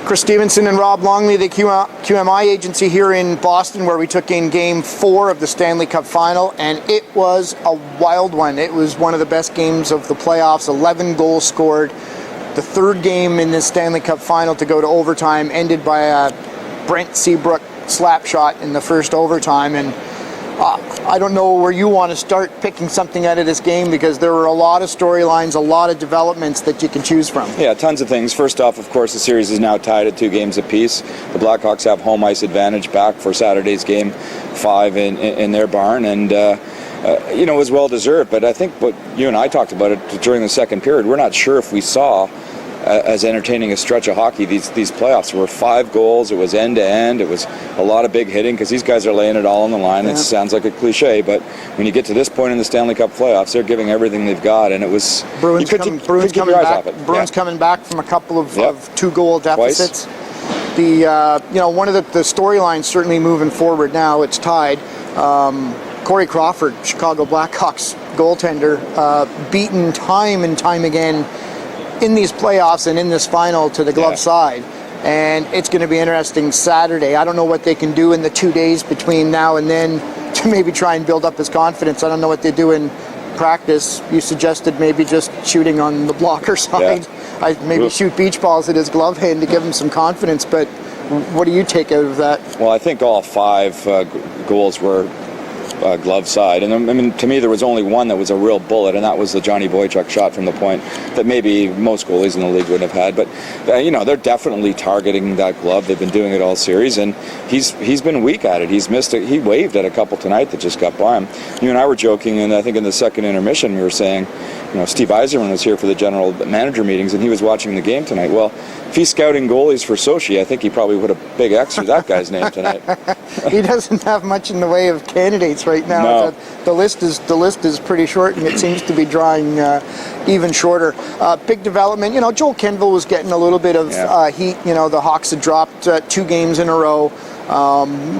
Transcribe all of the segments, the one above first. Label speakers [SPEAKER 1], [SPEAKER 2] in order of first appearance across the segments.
[SPEAKER 1] Chris Stevenson and Rob Longley, the QMI agency here in Boston, where we took in Game 4 of the Stanley Cup Final, and it was a wild one. It was one of the best games of the playoffs. 11 goals scored. The third game in this Stanley Cup Final to go to overtime, ended by a Brent Seabrook slap shot in the first overtime. And I don't know where you want to start picking something out of this game, because there were a lot of storylines, a lot of developments that you can choose from.
[SPEAKER 2] Yeah, tons of things. First off, of course, the series is now tied at 2 games apiece. The Blackhawks have home ice advantage back for Saturday's Game 5 in their barn, and it was well-deserved. But I think what you and I talked about it during the second period, we're not sure if we saw as entertaining a stretch of hockey these playoffs. There were 5 goals. It was end-to-end. It was a lot of big hitting, because these guys are laying it all on the line. Yeah. It sounds like a cliche, but when you get to this point in the Stanley Cup playoffs, they're giving everything they've got, and it was...
[SPEAKER 1] Bruins coming back from a couple of 2-goal deficits. Twice. One of the storylines certainly moving forward now, it's tied. Corey Crawford, Chicago Blackhawks goaltender, beaten time and time again in these playoffs and in this final to the glove side. And it's going to be interesting Saturday. I don't know what they can do in the 2 days between now and then to maybe try and build up his confidence. I don't know what they do in practice. You suggested maybe just shooting on the blocker side. Yeah. Shoot beach balls at his glove hand to give him some confidence. But what do you take out of that?
[SPEAKER 2] Well, I think all 5 goals were glove side, and I mean, to me there was only one that was a real bullet, and that was the Johnny Boychuk shot from the point that maybe most goalies in the league wouldn't have had. But they're definitely targeting that glove. They've been doing it all series, and he's been weak at it. He's missed it. He waved at a couple tonight that just got by him. You and I were joking, and I think in the second intermission we were saying, Steve Yzerman was here for the general manager meetings, and he was watching the game tonight. Well, if he's scouting goalies for Sochi, I think he probably would have big X through that guy's name tonight.
[SPEAKER 1] He doesn't have much in the way of candidates right now.
[SPEAKER 2] No.
[SPEAKER 1] The list is pretty short, and it seems to be drawing even shorter. Big development. Joel Kenville was getting a little bit of heat. The Hawks had dropped 2 games in a row.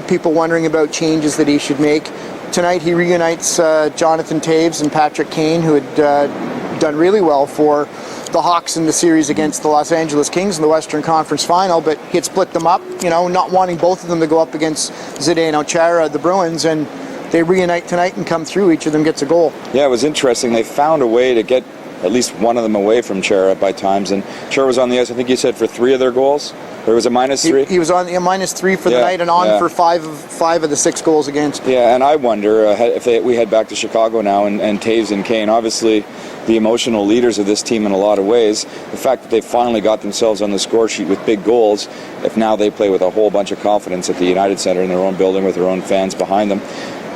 [SPEAKER 1] People wondering about changes that he should make. Tonight he reunites Jonathan Toews and Patrick Kane, who had done really well for the Hawks in the series against the Los Angeles Kings in the Western Conference Final, but he had split them up, not wanting both of them to go up against Zdeno Chara, the Bruins, and they reunite tonight and come through. Each of them gets a goal. Yeah,
[SPEAKER 2] it was interesting. They found a way to get at least one of them away from Chara by times, and Chara was on the ice, I think you said, for 3 of their goals? Or was it -3?
[SPEAKER 1] He was on -3 for the night, and on for 5 of the 6 goals against.
[SPEAKER 2] Yeah, and I wonder if we head back to Chicago now, and Toews and Kane, obviously the emotional leaders of this team in a lot of ways. The fact that they finally got themselves on the score sheet with big goals, if now they play with a whole bunch of confidence at the United Center in their own building with their own fans behind them.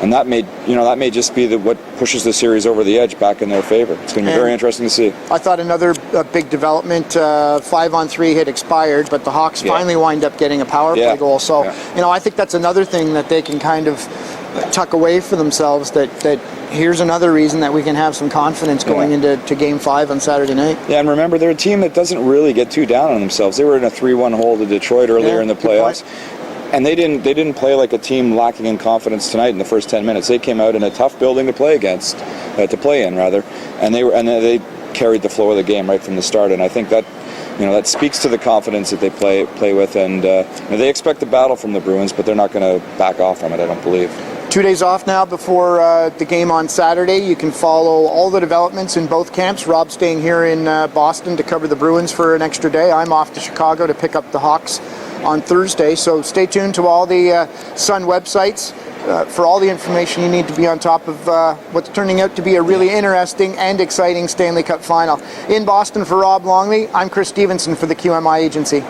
[SPEAKER 2] And that may just be what pushes the series over the edge back in their favor. It's going to be very interesting to see.
[SPEAKER 1] I thought another big development, 5-on-3 had expired, but the Hawks finally wind up getting a power play goal. So, I think that's another thing that they can kind of tuck away for themselves, that here's another reason that we can have some confidence going into Game 5 on Saturday night.
[SPEAKER 2] Yeah, and remember, they're a team that doesn't really get too down on themselves. They were in a 3-1 hole to Detroit earlier in the playoffs. And they didn't play like a team lacking in confidence tonight in the first 10 minutes. They came out in a tough building to play in, and they carried the flow of the game right from the start. And I think that that speaks to the confidence that they play with. And they expect the battle from the Bruins, but they're not going to back off from it, I don't believe.
[SPEAKER 1] 2 days off now before the game on Saturday. You can follow all the developments in both camps. Rob's staying here in Boston to cover the Bruins for an extra day. I'm off to Chicago to pick up the Hawks on Thursday. So stay tuned to all the Sun websites for all the information you need to be on top of what's turning out to be a really interesting and exciting Stanley Cup Final. In Boston for Rob Longley, I'm Chris Stevenson for the QMI Agency.